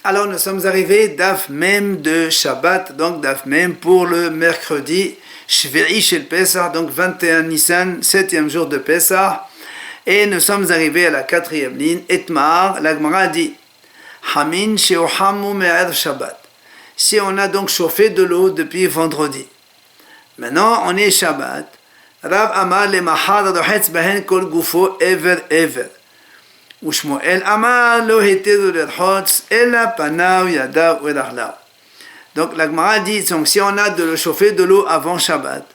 Alors nous sommes arrivés Daf Mem de Shabbat, donc Daf Mem pour le mercredi Shvi'i Shel Pesach, donc 21 Nissan, 7e jour de Pesach. Et nous sommes arrivés à la 4e ligne, Etmar, la Gemara dit Hamin she'ohamu me'er Shabbat. Si on a donc chauffé de l'eau depuis vendredi. Maintenant on est Shabbat. Rav Amar le mahad adohetz behen kol gufo ever. ושמואל אמר לא התירו לרחוץ אלא פניו ידיו ורגליו. Donc la Gemara dit, donc, si on a de chauffer de l'eau avant Shabbat,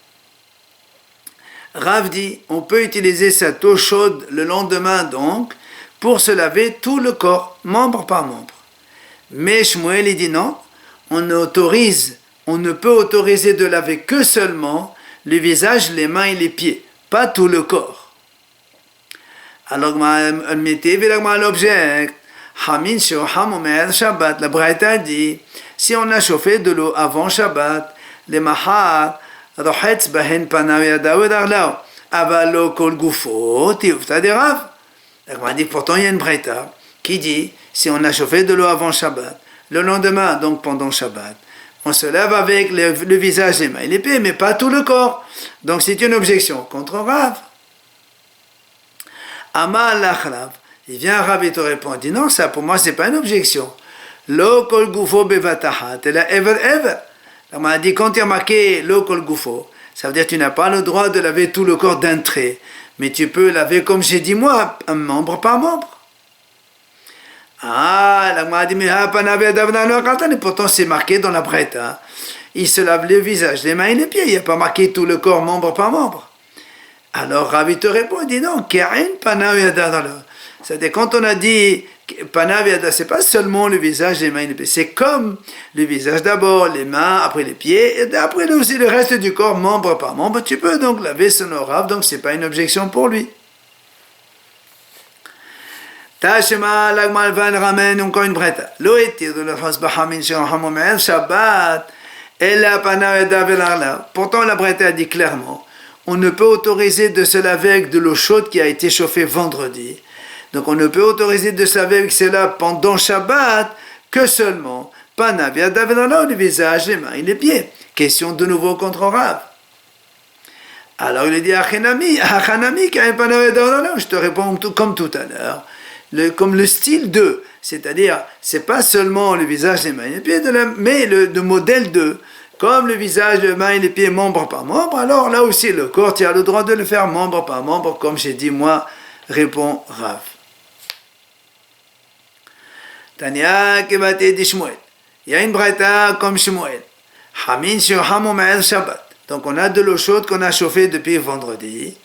Rav dit on peut utiliser cette eau chaude le lendemain donc pour se laver tout le corps, membre par membre. Mais Shmuel il dit non, on ne peut autoriser de laver que seulement le visage, les mains et les pieds, pas tout le corps. Alors, l'objet, Hamin she'ohamu me'er Shabbat, la Braïta dit, si on a chauffé de l'eau avant Shabbat, les mahar, rohetz bahen panav yadav v'reglav, aval lo kol gufo, tiufta de Rav. La dit, pourtant il y a une Braïta qui dit, si on a chauffé de l'eau avant Shabbat, le lendemain, donc pendant Shabbat, on se lave avec le visage, les mains et les pieds, mais pas tout le corps. Donc c'est une objection contre Rav. Amar lachrav, il vient Rav et te répond, il dit non, ça pour moi c'est pas une objection. Lo kol gufo bevatahat, et la ever. On m'a dit quand il y a marqué lo kol gufo, ça veut dire que tu n'as pas le droit de laver tout le corps d'un trait, mais tu peux laver comme j'ai dit moi, un membre par membre. Ah, la m'a dit mais pourtant c'est marqué dans la Braïta. Il se lave le visage, les mains et les pieds, il n'y a pas marqué tout le corps membre par membre. Alors Ravi te répond, il dit non, c'est-à-dire quand on a dit panav yada, c'est pas seulement le visage, les mains et les pieds, c'est comme le visage d'abord, les mains, après les pieds, et après aussi le reste du corps, membre par membre, tu peux donc laver son Rav, donc c'est pas une objection pour lui. Tashema l'agmal van ramène encore une breta. Lo etir de la France bahamin she'ohamu me'er Shabbat, ela panav yada v'reglav. Pourtant la breta a dit clairement, on ne peut autoriser de se laver avec de l'eau chaude qui a été chauffée vendredi. Donc on ne peut autoriser de se laver avec cela pendant Shabbat que seulement panav yadav v'reglav, le visage, les mains et les pieds. Question de nouveau contre Rav. Alors il dit Achanami, panav yadav v'reglav. Je te réponds comme tout à l'heure. Comme le style 2, c'est-à-dire c'est pas seulement le visage, les mains et les pieds, mais le modèle 2. Comme le visage, les mains et les pieds, membre par membre, alors là aussi le corps, tu as le droit de le faire membre par membre, comme j'ai dit moi, répond Rav. Tania kebate di Shmuel. Il y a une braïta comme Shmuel. Hamin she'ohamu me'er Shabbat. Donc on a de l'eau chaude qu'on a chauffée depuis vendredi.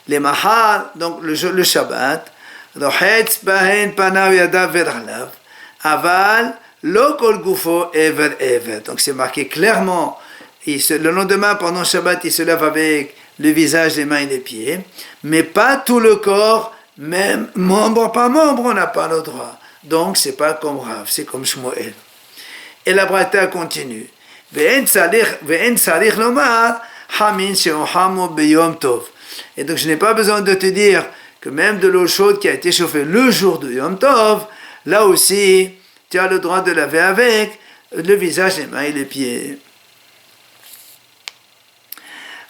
Les mahar, donc le Shabbat. Rohetz bahen panav yadav v'reglav. Aval lo kol gufo ever. Donc c'est marqué clairement, le lendemain pendant Shabbat, il se lave avec le visage, les mains et les pieds, mais pas tout le corps, même membre par membre, on n'a pas le droit. Donc c'est pas comme Rav, c'est comme Shmuel. Et la Braïta continue. Ve'en sarich lomar hamin she'ohamu beyom tov. Et donc je n'ai pas besoin de te dire que même de l'eau chaude qui a été chauffée le jour de Yom Tov, là aussi, tu as le droit de laver avec le visage, les mains et les pieds.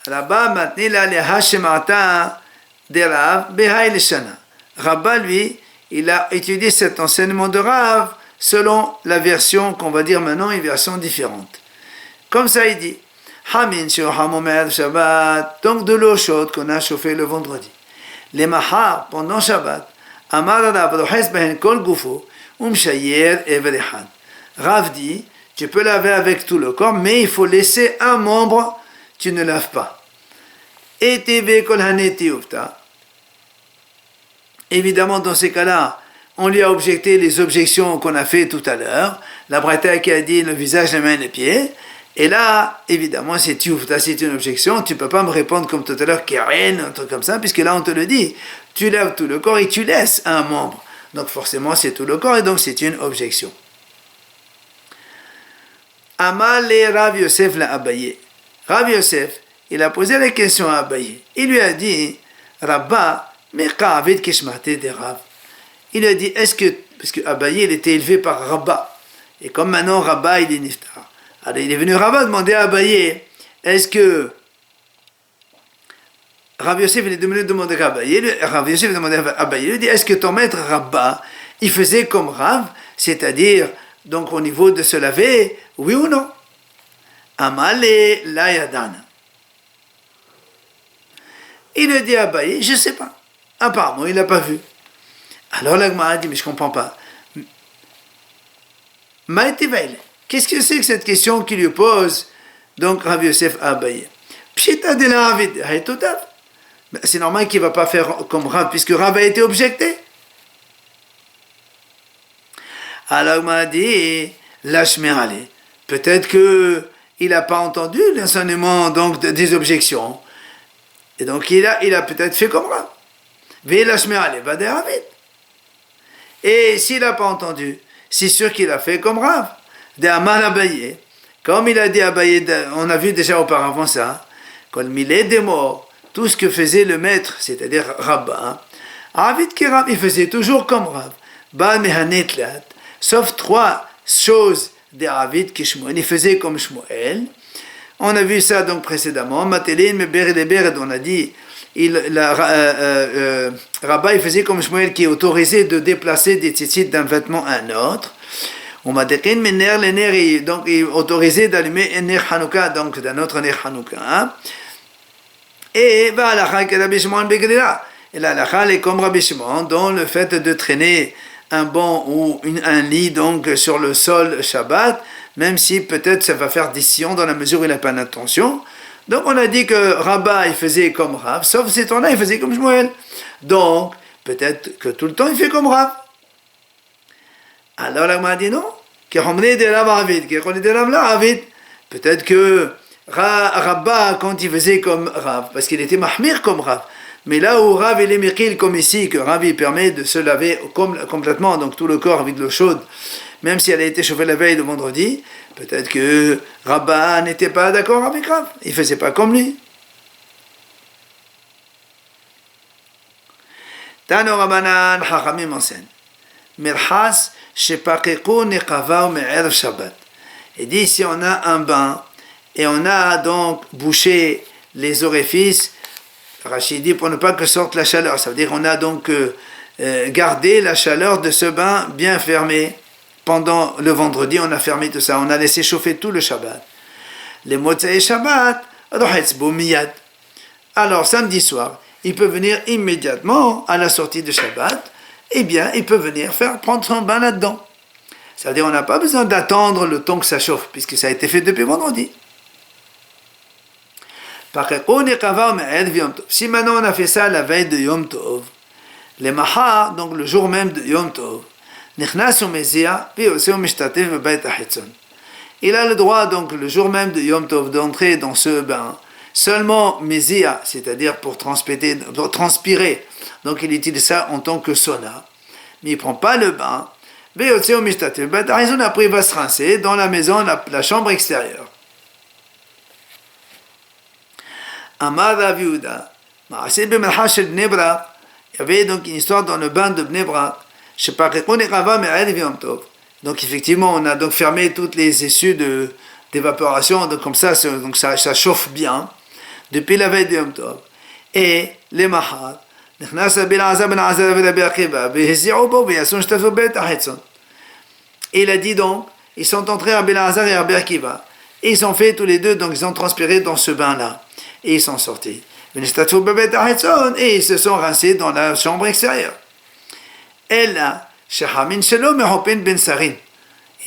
Rabba maintenant là les hashemata de Rav behay leshana. Rabba lui, il a étudié cet enseignement de Rav selon la version qu'on va dire maintenant, une version différente. Comme ça il dit, Hamin she'ohamu me'er Shabbat, donc de l'eau chaude qu'on a chauffée le vendredi. Les mahar pendant Shabbat, Amar Rav rohes behen kol gufo. Rav dit, tu peux laver avec tout le corps, mais il faut laisser un membre, tu ne laves pas. Évidemment, dans ces cas-là, on lui a objecté les objections qu'on a fait tout à l'heure. La Braïta qui a dit le visage, les mains et les pieds. Et là, évidemment, c'est une objection. Tu ne peux pas me répondre comme tout à l'heure, Keren, un truc comme ça, puisque là, on te le dit. Tu laves tout le corps et tu laisses un membre. Donc forcément c'est tout le corps et donc c'est une objection. Amal le Rav Yosef l'a Abaye. Rav Yosef, il a posé la question à Abaye. Il lui a dit, Rabba, mais ka'avid kishmate de Rav. Il a dit, est-ce que, parce que Abaye il était élevé par Rabba, Et comme maintenant Rabba il est niftar, alors il est venu Rabba demander à Abaye, est-ce que Rav Yosef il est venu demander à Abaye, Rav Yosef il a demandé à Abaye, il dit, est-ce que ton maître Rabba, il faisait comme Rav, c'est-à-dire, donc au niveau de se laver, oui ou non? Amale la yadana. Il a dit à Abaye, je ne sais pas. Apparemment, il n'a pas vu. Alors la Gemara dit, mais je ne comprends pas. Maïtivaïl, qu'est-ce que c'est que cette question qu'il lui pose, donc Rav Yosef à Abaye? Pshita de la Ravid, c'est normal qu'il ne va pas faire comme Rav, puisque Rav a été objecté. Alors il m'a dit, lâche-moi-aller. Peut-être qu'il n'a pas entendu l'enseignement donc, des objections. Et donc il a peut-être fait comme Rav. Lâche-moi-aller, va des Ravid. Et s'il n'a pas entendu, c'est sûr qu'il a fait comme Rav. De Amal Abaye. Comme il a dit Abaye, on a vu déjà auparavant ça, quand il est des morts, tout ce que faisait le maître, c'est-à-dire Rabba, Avid Kiram, il faisait toujours comme Rav. Ba mehanetlat, sauf 3 choses de Avid Kishmoel, il faisait comme Shmuel. On a vu ça donc précédemment. Matelin, Mebered et Bered, on a dit, Rabba, il faisait comme Shmuel qui est autorisé de déplacer des tzitzit d'un vêtement à un autre. On m'a dit qu'il donc il est autorisé d'allumer un ner Hanouka, donc d'un autre ner Hanouka. Et va à la Rabbi Shimon Begrila. Et la halakha est comme Rabbi Shimon, dans le fait de traîner un banc ou un lit donc sur le sol Shabbat, même si peut-être ça va faire décision dans la mesure où il n'a pas d'intention. Donc on a dit que Rabba il faisait comme Rav, sauf ces temps-là il faisait comme Shmuel. Donc peut-être que tout le temps il fait comme Rav. Alors là, on m'a dit non, peut-être que Rabba, quand il faisait comme Rav, parce qu'il était mahmir comme Rav, mais là où Rav il est mikil comme ici, que Rav il permet de se laver complètement, donc tout le corps avec de l'eau chaude, même si elle a été chauffée la veille de vendredi, peut-être que Rabba n'était pas d'accord avec Rav, il ne faisait pas comme lui. Tano Rabbanan Chachamim enseigne. Mirchas shepakeku nechava me'erev Shabbat. Il dit si on a un bain et on a donc bouché les orifices, Rachid dit pour ne pas que sorte la chaleur, ça veut dire qu'on a donc gardé la chaleur de ce bain bien fermé. Pendant le vendredi, on a fermé tout ça, on a laissé chauffer tout le Shabbat. Les Motzei Shabbat, alors samedi soir, il peut venir immédiatement à la sortie de Shabbat, eh bien, il peut venir prendre son bain là-dedans. C'est-à-dire, on n'a pas besoin d'attendre le temps que ça chauffe, puisque ça a été fait depuis vendredi. Si maintenant on a fait ça la veille de Yom Tov, les Mahar, donc le jour même de Yom Tov, il a le droit, donc, le jour même de Yom Tov, d'entrer dans ce bain, seulement Mézia, c'est-à-dire pour transpirer. Donc, il utilise ça en tant que sauna. Mais il ne prend pas le bain. Après, il va se rincer dans la maison, la chambre extérieure. Amar Rav Yehuda, il y avait donc une histoire dans le bain de Bnei Brak. Donc effectivement, on a donc fermé toutes les issues d'évaporation, donc comme ça, donc ça chauffe bien depuis la veille de Yom Tov. Et les Mahar, et il a dit donc, ils sont entrés à Belazar et à Berkiva, et ils ont fait tous les deux, donc ils ont transpiré dans ce bain-là, et ils sont sortis. Et ils se sont rincés dans la chambre extérieure. Et là,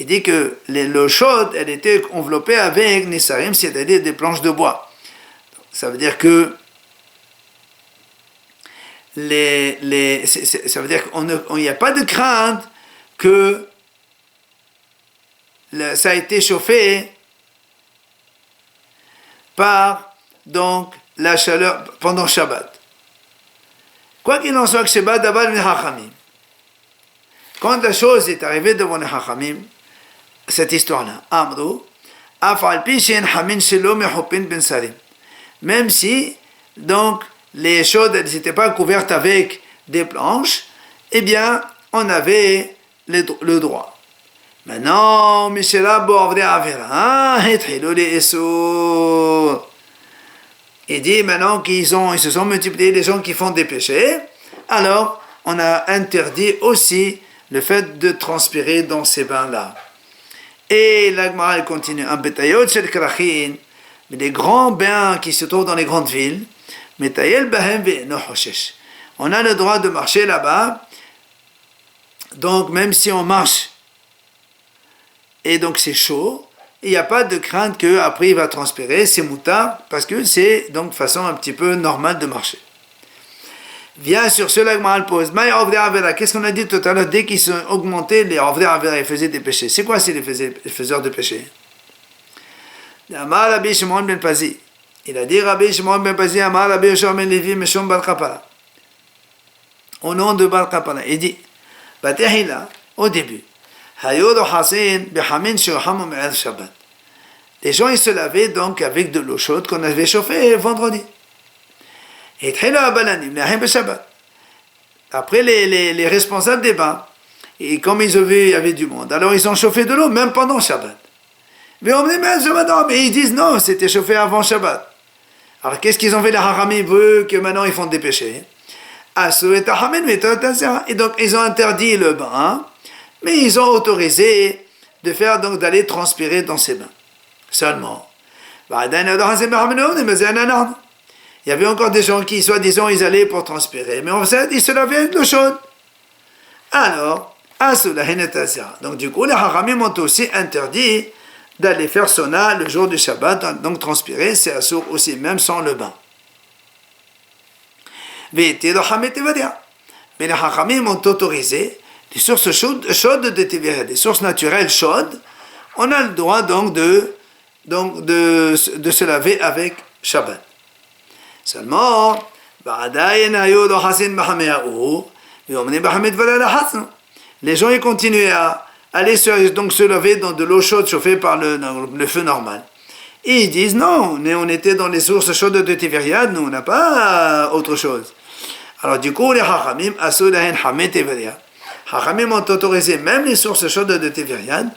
il dit que l'eau chaude, elle était enveloppée avec Nisarim, c'est-à-dire des planches de bois. Ça veut dire que ça veut dire qu'il n'y a pas de crainte que ça a été chauffé par donc la chaleur pendant Shabbat. Quoi qu'il en soit, que Shabbat d'abord les Hachamim. Quand la chose est arrivée devant les Hachamim, cette histoire-là, Amrou, Afal Pishin Hamin Shelo Mehopin Ben Sarim. Même si, donc, les chaudes n'étaient pas couvertes avec des planches, eh bien, on avait le droit. Maintenant, Mishela Boavre Avera, Hetrilo les Essur. Il dit maintenant ils se sont multipliés les gens qui font des péchés, alors on a interdit aussi le fait de transpirer dans ces bains-là. Et l'Agmara continue, un bétayot shel krachin, les grands bains qui se trouvent dans les grandes villes, metayel bahem ve'eno hoshesh. On a le droit de marcher là-bas, donc même si on marche, et donc c'est chaud, il n'y a pas de crainte qu'après il va transpirer, c'est moutard, parce que c'est donc façon un petit peu normale de marcher. Viens sur cela que Maral pose. Qu'est-ce qu'on a dit tout à l'heure? Dès qu'ils sont augmentés, les Avdei Avera, ils faisaient des péchés. C'est quoi les faiseurs de péchés? Amar Rabbi Shimon ben Pazi. Il a dit Rabbi Shimon ben Pazi, Amar Rabbi Yoshua ben Levi, Meshom Bar Kapara. Au nom de Bar Kapara. Il dit, Batehila, au début, Hayod Hasin, Behamin Shohamu Me'er Shabbat. Les gens, ils se lavaient donc avec de l'eau chaude qu'on avait chauffée vendredi. Et après les responsables des bains, et comme ils ont vu il y avait du monde, alors ils ont chauffé de l'eau même pendant Shabbat. Mais ils disent non, c'était chauffé avant Shabbat. Alors qu'est-ce qu'ils ont fait les haramim que maintenant ils font des péchés? Et donc ils ont interdit le bain, mais ils ont autorisé de faire donc d'aller transpirer dans ces bains. Seulement. Il y avait encore des gens qui, soi-disant, ils allaient pour transpirer, mais en fait, ils se lavaient avec l'eau chaude. Alors, donc du coup, les haramim ont aussi interdit d'aller faire sauna le jour du Shabbat, donc transpirer, c'est assour aussi, même sans le bain. Mais les haramim ont autorisé les sources chaudes de Tiveria, des sources naturelles chaudes, on a le droit donc de se laver avec Shabbat. Seulement, les gens ils continuaient à aller se laver dans de l'eau chaude chauffée par le feu normal. Et ils disent non, on était dans les sources chaudes de Tiveriade, nous on n'a pas autre chose. Alors du coup, les Hachamim, Hachamim ont autorisé même les sources chaudes de Tiveriade,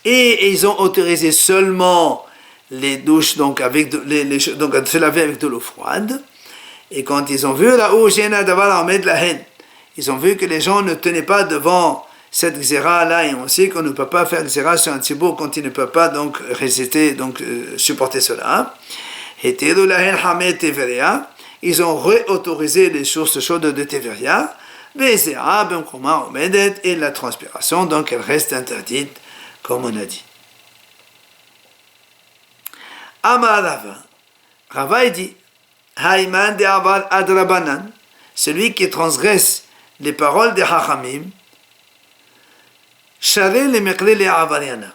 et ils ont autorisé seulement les douches donc avec donc à se laver avec de l'eau froide. Et quand ils ont vu là-haut, ils ont vu que les gens ne tenaient pas devant cette xéra-là, et on sait qu'on ne peut pas faire une xéra sur un tzibour quand il ne peut pas donc résister, donc supporter cela. Ils ont réautorisé les sources chaudes de Teveria, et la transpiration, donc elle reste interdite, comme on a dit. Amar Rava. Rava dit, Haïman de Aval Adrabanan, celui qui transgresse les paroles des Hachamim, Share le Mekle le Avariana.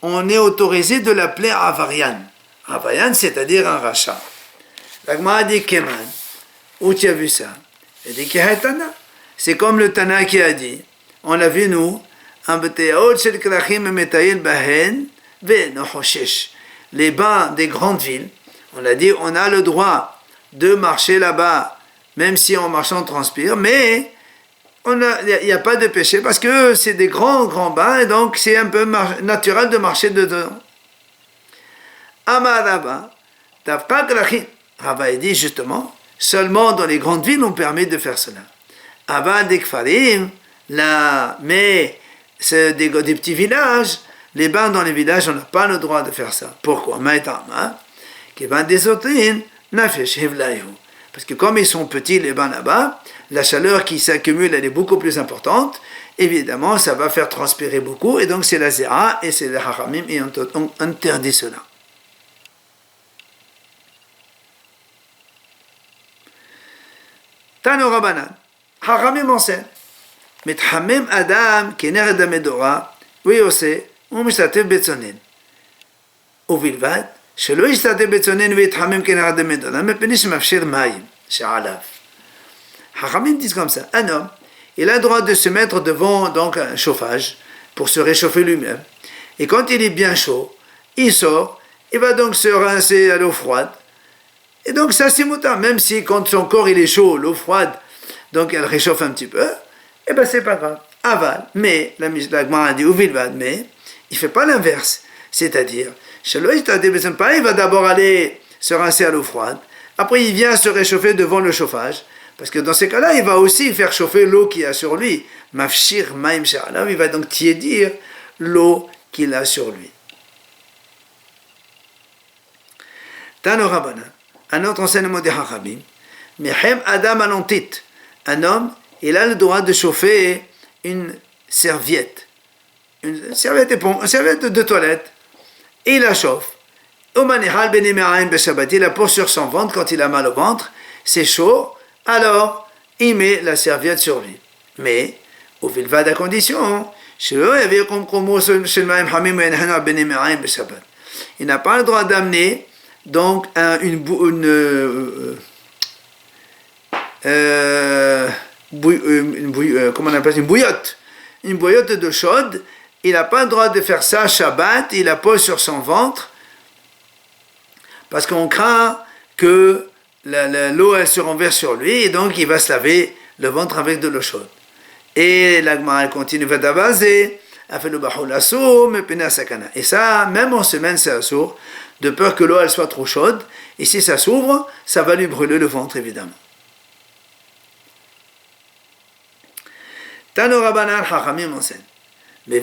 On est autorisé de l'appeler Avarian. Avarian, c'est-à-dire un rachat. L'Agma a dit Keman. Où tu as vu ça? Il dit Kehetana. C'est comme le Tana qui a dit. On l'a vu nous. Les bains des grandes villes. On a dit, on a le droit de marcher là-bas, même si en marchant on transpire, mais il n'y a pas de péché parce que c'est des grands bains et donc c'est un peu naturel de marcher dedans. Amaraba, Rava dit justement, seulement dans les grandes villes on permet de faire cela. Ava dekfarim, là, mais c'est des petits villages, les bains dans les villages on n'a pas le droit de faire ça. Pourquoi? Parce que comme ils sont petits les bains là-bas, la chaleur qui s'accumule elle est beaucoup plus importante, évidemment ça va faire transpirer beaucoup, et donc c'est la zéra, et c'est les hachamim qui ont interdit cela. Tano Rabanan, hachamim enseigne, מתחמם אדם כנגד המדורה ויעשה ומשתתף בצונן ובלבד שלא ישתתף בצונן ויתחמם כנגד המדורה מפני שמאפשר מים שעליו. Hachamim disent comme ça, un homme il a le droit de se mettre devant donc un chauffage pour se réchauffer lui-même, et quand il est bien chaud il sort, il va donc se rincer à l'eau froide, et donc ça c'est moutarde, même si quand son corps il est chaud, l'eau froide donc elle réchauffe un petit peu, eh ben c'est pas grave. Aval. Mais, la Gemara dit, ou vilvad, mais, il fait pas l'inverse. C'est-à-dire, il va d'abord aller se rincer à l'eau froide, après il vient se réchauffer devant le chauffage, parce que dans ces cas-là, il va aussi faire chauffer l'eau qu'il a sur lui. Mafshir maim she'alav, il va donc tiédir l'eau qu'il a sur lui. Tano Rabbanan, un autre enseignement des Hachamim, Mehem Adam Alontit, un homme, il a le droit de chauffer une serviette de toilette, et il la chauffe. Il la pose sur son ventre quand il a mal au ventre, c'est chaud, alors il met la serviette sur lui. Mais, au vilvad à condition, il n'a pas le droit d'amener donc une bouillotte d'eau chaude. Il n'a pas le droit de faire ça Shabbat, il la pose sur son ventre, parce qu'on craint que l'eau elle se renverse sur lui, et donc il va se laver le ventre avec de l'eau chaude. Et la Gemara continue à baser, et ça, même en semaine, c'est assourd, de peur que l'eau elle soit trop chaude, et si ça s'ouvre, ça va lui brûler le ventre, évidemment. Tano Rabbanan Chachamim enseigne. Un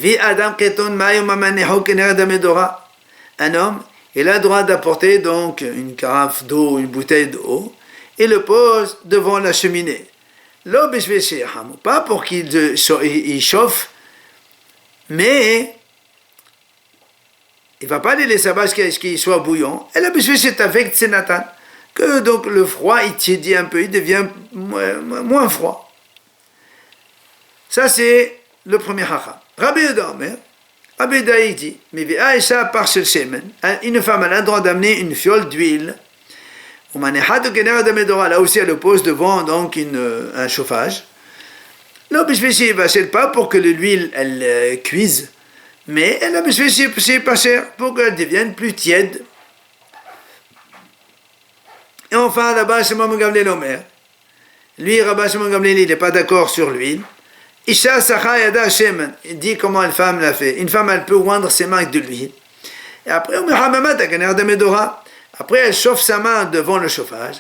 homme, il a le droit d'apporter donc une carafe d'eau, une bouteille d'eau, et le pose devant la cheminée. Pas pour qu'il chauffe, mais il ne va pas les laisser qu'il soit bouillant. Et là, c'est avec Tsenatan, que donc le froid, il tiédit un peu, il devient moins froid. Ça, c'est le premier hacham. Rabbi Yehuda Omer, Rabbi Yehuda il dit, mais Aïcha par shel shemen, une femme a le droit d'amener une fiole d'huile. Là aussi, elle le pose devant donc un chauffage. Là, pas pour que l'huile elle cuise, mais elle a pas cher pour qu'elle devienne plus tiède. Et enfin, là-bas, c'est Shimon Gamliel Omer. Lui, Rabbi Shimon Gamliel, il n'est pas d'accord sur l'huile. Isha Sacha Yada Shemen, il dit comment une femme l'a fait. Une femme, elle peut oindre ses mains avec de l'huile. Et après, après, elle chauffe sa main devant le chauffage.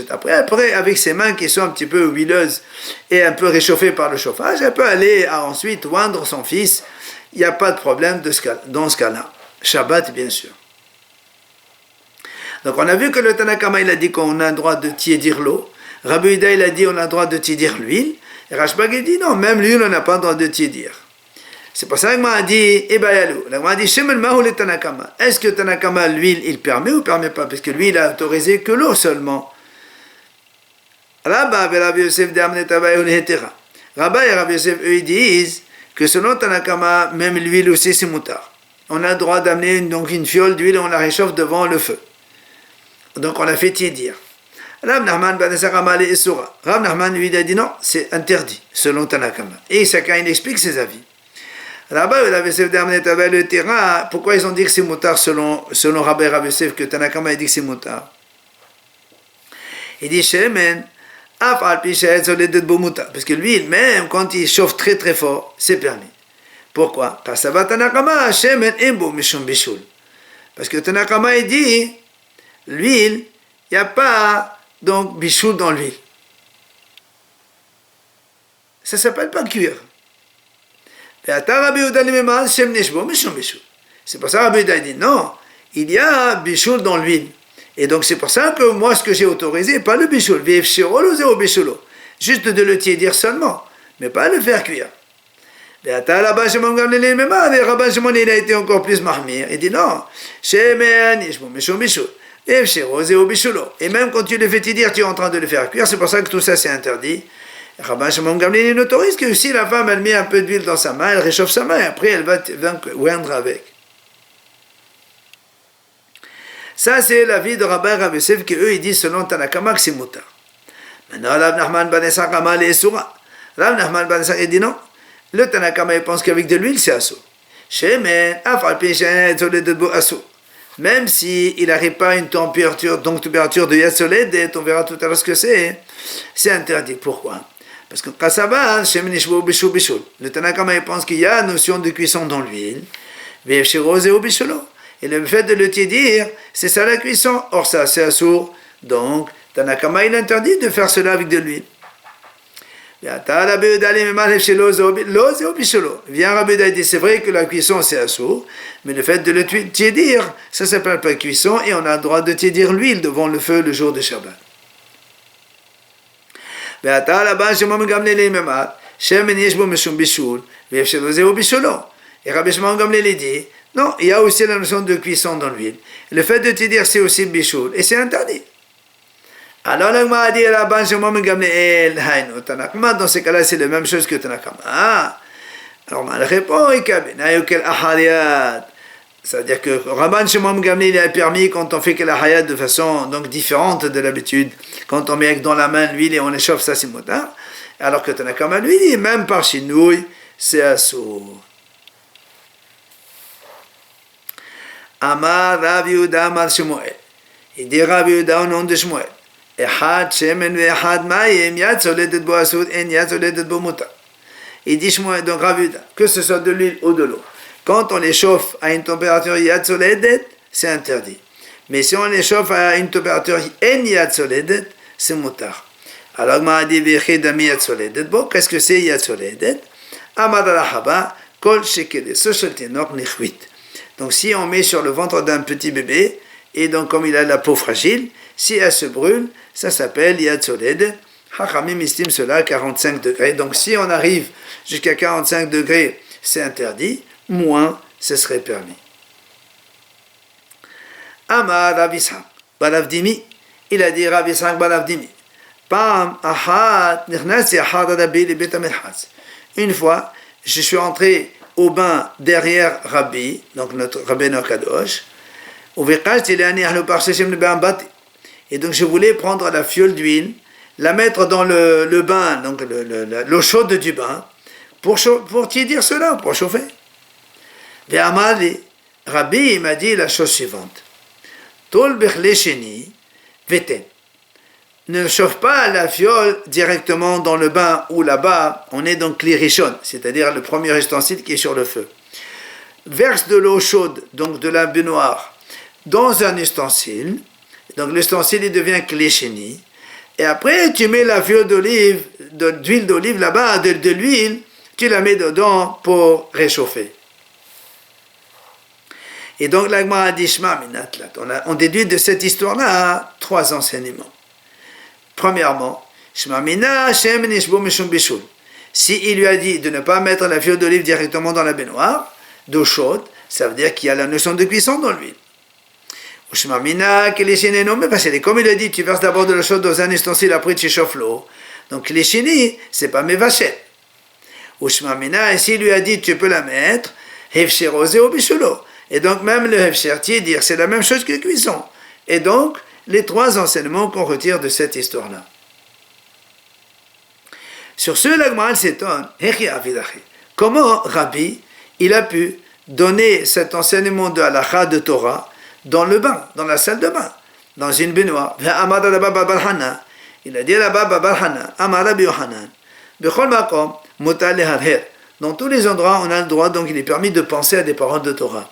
Après, elle pourrait, avec ses mains qui sont un petit peu huileuses et un peu réchauffées par le chauffage, elle peut aller ensuite oindre son fils. Il n'y a pas de problème dans ce cas-là. Shabbat, bien sûr. Donc, on a vu que le Tanakama, il a dit qu'on a le droit de tiédir l'eau. Rabbi Yehuda, il a dit on a le droit de tiédir l'huile. Et Rashbag, il dit non, même l'huile, on n'a pas le droit de tiédir. C'est pour ça que m'a dit Ebayalou. La m'a dit Shemel Mahou le Tanakama. Est-ce que Tanakama, l'huile, il permet ou ne permet pas? Parce que lui, il a autorisé que l'eau seulement. Rabba et Rabbi Yosef d'Amnet Abayou Hetera. Rabba et Rabbi Yosef, eux, ils disent que selon Tanakama, même l'huile aussi, c'est moutard. On a le droit d'amener donc une fiole d'huile et on la réchauffe devant le feu. Donc on la fait tiédir. Rav Nachman ben Esarama et Esura. Rav Nachman lui a dit non, c'est interdit, selon Tanakama. Et chacun il explique ses avis. Là-bas, il avait Yosef d'Amnet avec le terrain. Pourquoi ils ont dit que c'est moutard selon Rabbi et Rav Yosef, que Tanakama a dit que c'est moutard? Il dit Shemen, Af Alpi Shehet Soledet Bomuta. Parce que lui, même quand il chauffe très très fort, c'est permis. Pourquoi? Parce que Tanakama, Shemen Embo Mishum Bishul. Parce que Tanakama il dit l'huile, il n'y a pas donc bichoul dans l'huile. Ça ne s'appelle pas cuire. C'est pour ça que Rabbi Yehuda dit non, il y a bichoul dans l'huile. Et donc c'est pour ça que moi ce que j'ai autorisé, pas le bichoul, juste de le tiédir seulement, mais pas le faire cuire. Et Rabbi Shimon il a été encore plus mahmir. Il dit non, et même quand tu le fais dire, tu es en train de le faire cuire, c'est pour ça que tout ça c'est interdit. Rabbi Shimon Gamliel il autorise que si la femme elle met un peu d'huile dans sa main, elle réchauffe sa main et après elle va oindre avec. Ça c'est l'avis de Rabbi et Rabbi Yosef qui eux ils disent selon Tanakama que c'est moutard. Maintenant Rav Nachman ben Esarama et Esura. Rav Nachman ben Esarama il dit non. Le Tanakama il pense qu'avec de l'huile c'est assourd. Shemen afal pishen soledet bo assourd. Même s'il n'arrive pas à une température de Yad Soledet, on verra tout à l'heure ce que c'est interdit. Pourquoi? Parce que Kasaba, Shem Nishbo Bishou Bishul. Le Tanakama il pense qu'il y a notion de cuisson dans l'huile. Et le fait de le tiédir, c'est ça la cuisson. Or ça c'est assourd. Donc, Tanakama il interdit de faire cela avec de l'huile. Viens Rabbi Uda dit c'est vrai que la cuisson c'est assourd, mais le fait de le tiédir, ça s'appelle pas cuisson et on a le droit de tiédir l'huile devant le feu le jour de Shabbat. Et Rabbi Shimon Gamliel dit non, il y a aussi la notion de cuisson dans l'huile. Le fait de tiédir c'est aussi bichoul et c'est interdit. Alors l'Agma a dit à Rabbi Shimon Gamliel, Tanakama, dans ces cas-là c'est la même chose que Tanakama. Alors on répond, c'est-à-dire que Rabban Shimon Gamliel a permis quand on fait que la hayat de façon donc différente de l'habitude, quand on met dans la main l'huile et on échauffe ça c'est motard, alors que Tanakama lui dit même par chinouille c'est assourd. Amar Rav Yehuda Amar Shmuel, il dit Rav Yehuda au nom de Shmuel, Echad shemen ve'echad mayim yad soledet bo assour en yad soledet bo mutar. Il dit Shmuel donc Rav Yehuda, que ce soit de l'huile ou de l'eau. Quand on les chauffe à une température Yad Soledet, c'est interdit. Mais si on les chauffe à une température En Yad Soledet, c'est moutar. Alors, m'a dit Vechedami Yad Soledet. Bon, qu'est-ce que c'est Yad Soledet? Amadalahaba, Kol Shekele, Soshaltenok Nechwit. Donc, si on met sur le ventre d'un petit bébé, et donc comme il a la peau fragile, si elle se brûle, ça s'appelle Yad Soledet. Hachamim estime cela à 45 degrés. Donc, si on arrive jusqu'à 45 degrés, c'est interdit. Moins, ce serait permis. Amar Rav Yitzhak Balavdimi, il a dit Rav Yitzhak Balavdimi, Pam Ahad Nirnasi Ahad Rabbi le Bet HaMerhatz. Une fois, je suis entré au bain derrière Rabbi, donc notre Rabbi Kadosh, et donc je voulais prendre la fiole d'huile, la mettre dans le bain, donc l'eau chaude du bain, pour tiédir cela, pour chauffer. Et Amali, Rabbi m'a dit la chose suivante. Tol bechlesheni veten. Ne chauffe pas la fiole directement dans le bain où là-bas on est dans Kli Rishon, c'est-à-dire le premier ustensile qui est sur le feu. Verse de l'eau chaude, donc de la baignoire, dans un ustensile. Donc l'ustensile il devient Klesheni. Et après tu mets la fiole d'huile d'olive là-bas, de l'huile, tu la mets dedans pour réchauffer. Et donc l'Agma a dit Shema Minatlat. On déduit de cette histoire-là 3 enseignements. Premièrement, Shema Mina Shem Nishbo Mishum Bishul. Si il lui a dit de ne pas mettre la fiole d'olive directement dans la baignoire, d'eau chaude, ça veut dire qu'il y a la notion de cuisson dans l'huile. Ou Shema Mina Keleshini non, mais parce que comme il a dit, tu verses d'abord de l'eau chaude dans un ustensile, après tu chauffes l'eau. Donc Keleshini, c'est pas mes vachettes. Ou Shema Mina, et s'il lui a dit tu peux la mettre, Hefsher Ose au Bishulo. Et donc même le Hefsher dire c'est la même chose que cuisson. Et donc les 3 enseignements qu'on retire de cette histoire-là. Sur ce, l'Agma s'étonne. Comment Rabbi il a pu donner cet enseignement de halakha de Torah dans le bain, dans la salle de bain, dans une baignoire? Il a dit à la Baba Barhana, Amar Rabbi Yohanan, Bechol Makom, Mutar leharher. Dans tous les endroits, on a le droit, donc il est permis de penser à des paroles de Torah.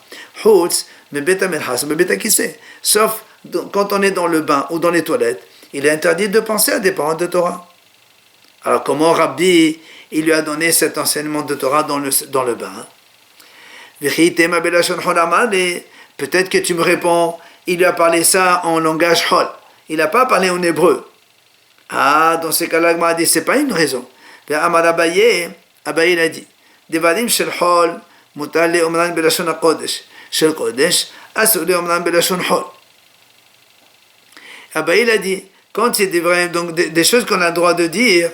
Sauf quand on est dans le bain ou dans les toilettes, il est interdit de penser à des paroles de Torah. Alors comment Rabbi, il lui a donné cet enseignement de Torah dans le bain? Peut-être que tu me réponds, il lui a parlé ça en langage hol. Il n'a pas parlé en hébreu. Ah, dans ces cas-là, il m'a dit, c'est pas une raison. Abaye, il a dit, Devarim shel hol, mutar le omran belashon hakodesh, shel kodesh, asur le omran belashon hol. Abaye, il a dit, quand c'est donc des choses qu'on a le droit de dire,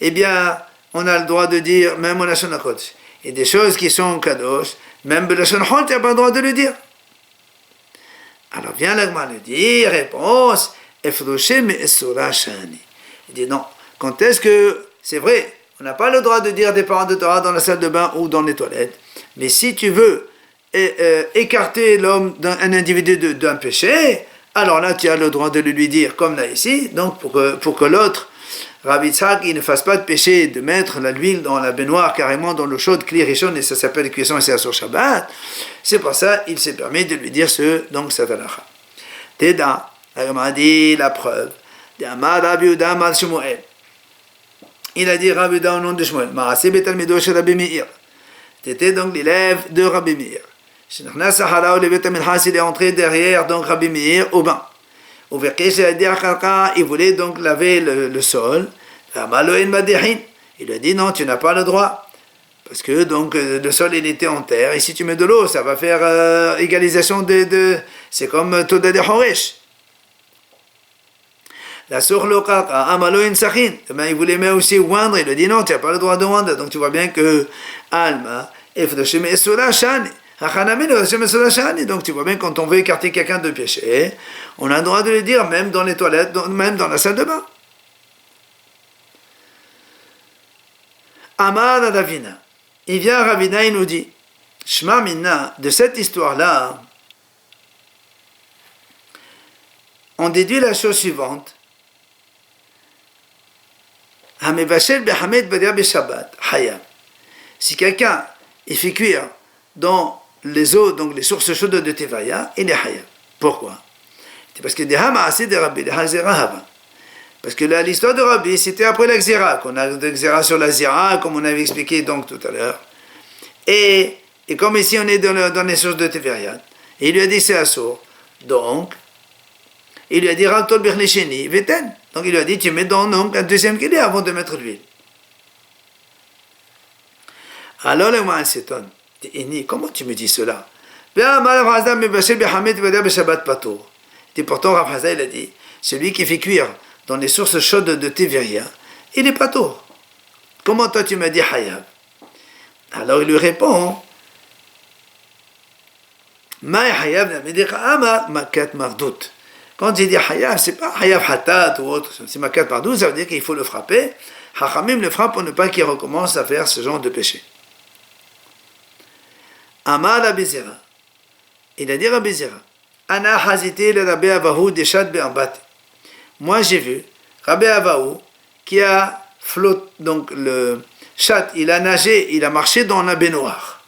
eh bien, on a le droit de dire, même belashon hakodesh. Et des choses qui sont kadosh, même belashon hol, tu n'as pas le droit de le dire. Alors vient l'Agma le dire, réponse, Efroshem et Esura Shani. Il dit non, quand est-ce que, c'est vrai, on n'a pas le droit de dire des paroles de Torah dans la salle de bain ou dans les toilettes, mais si tu veux écarter l'homme, un individu d'un péché, alors là tu as le droit de le lui dire, comme là ici, donc pour que l'autre Rabbi Yitzhak, il ne fasse pas de péché de mettre l'huile dans la baignoire carrément dans l'eau chaude, Kli Rishon, et ça s'appelle cuisson et c'est sur Shabbat. C'est pour ça il s'est permis de lui dire donc cette halakha. Teda, on a dit la preuve. Rabbi Yehuda Amar Shmuel. Il a dit Rabbi Yehuda au nom de Shmuel. Maaseh betalmido shel Rabbi Meir. C'était donc l'élève de Rabbi Meir. Shenachnas Sahara ou le Bet Minchas, il est entré derrière donc Rabbi Meir au bain. Il voulait donc laver le sol. Il lui a dit non, tu n'as pas le droit. Parce que donc le sol il était en terre. Et si tu mets de l'eau, ça va faire égalisation c'est comme Toda de Horesh. La sourloka amaloin sachin. Il voulait même aussi oindre. Il lui a dit non, tu n'as pas le droit de oindre. Donc tu vois bien que Alma, Efdashim Esura Shani. Donc tu vois bien, quand on veut écarter quelqu'un de péché, on a le droit de le dire, même dans les toilettes, même dans la salle de bain. Amar Ravina. Il vient à Ravina, il nous dit, Shma Minna, de cette histoire-là, on déduit la chose suivante. Hamevashel behamed badia beshabbat, hayam. Si quelqu'un il fait cuire dans les eaux, donc les sources chaudes de Tevaya, il est hayab. Pourquoi? C'est parce que des Hamas, des Rabbi, des Hazera. Parce que là, l'histoire de Rabbi, c'était après la Xéra, qu'on a de Xéra sur la Zira, comme on avait expliqué donc tout à l'heure. Et comme ici on est dans les sources de Tevaya, et il lui a dit c'est assour. Donc, il lui a dit Ramtol Berlecheni, Veten. Donc il lui a dit tu mets donc un deuxième kili avant de mettre l'huile. Alors le Mohan s'étonne. Comment tu me dis cela? Et pourtant Rav Hazda il a dit celui qui fait cuire dans les sources chaudes de Tiveria, il est pas tôt. Comment toi tu m'as dit hayab? Alors il lui répond quand il dit hayab, c'est pas hayab hatat ou autre, c'est makat pardout, ça veut dire qu'il faut le frapper. Hachamim le frappe pour ne pas qu'il recommence à faire ce genre de péché. Amar Rabbi Zera. Il a dit Rabbi Zera. Ana hazité le Rabbi Avahu deshat be'ambat. Moi j'ai vu Rabbi Avahu qui a flotté, donc le chat, il a nagé, il a marché dans la baignoire.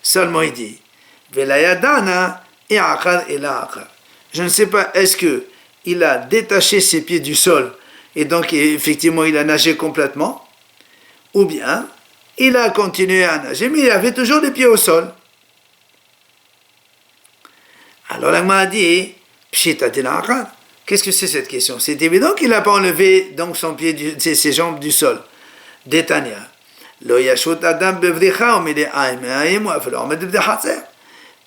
Seulement il dit Velayadana et akar et la akar. Je ne sais pas, est-ce que il a détaché ses pieds du sol et donc effectivement il a nagé complètement, ou bien il a continué à nager, mais il avait toujours les pieds au sol. Alors la m'a dit, qu'est-ce que c'est cette question? C'est évident qu'il n'a pas enlevé donc son pied, ses jambes du sol. Détania.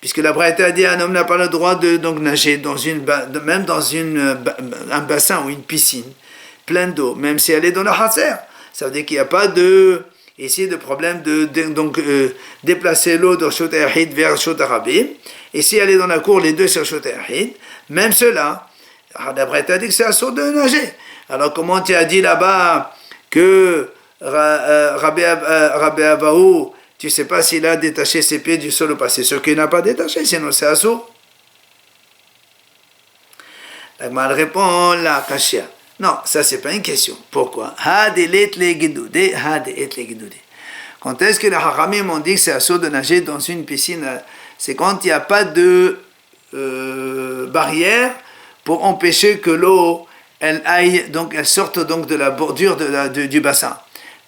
Puisque la Braïta a dit un homme n'a pas le droit de donc nager même dans un bassin ou une piscine pleine d'eau, même si elle est dans la hatser. Ça veut dire qu'il n'y a pas ici de problème de déplacer l'eau de Shot Ahid vers Shot Arabim. Et si elle est dans la cour, les deux sur Shot Ahid, même cela, la Braïta a dit que c'est assourd de nager. Alors comment tu as dit là-bas que Rabbi Avahu, tu ne sais pas s'il a détaché ses pieds du sol ou pas? C'est sûr qu'il n'a pas détaché, sinon c'est assourd. La Gemara répond la kashia. Non, ça c'est pas une question. Pourquoi? Quand est-ce que les Hachamim ont dit que c'est assourd de nager dans une piscine? C'est quand il n'y a pas de barrière pour empêcher que l'eau elle sorte donc de la bordure du bassin.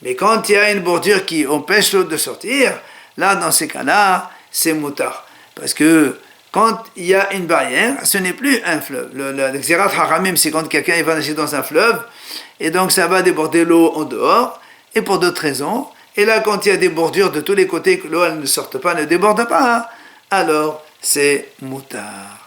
Mais quand il y a une bordure qui empêche l'eau de sortir, là dans ces cas-là, c'est moutar. Parce que quand il y a une barrière, ce n'est plus un fleuve. Le Xerat Haramim, c'est quand quelqu'un va nager dans un fleuve, et donc ça va déborder l'eau en dehors, et pour d'autres raisons. Et là, quand il y a des bordures de tous les côtés, que l'eau elle ne sorte pas, ne déborde pas, alors c'est moutar.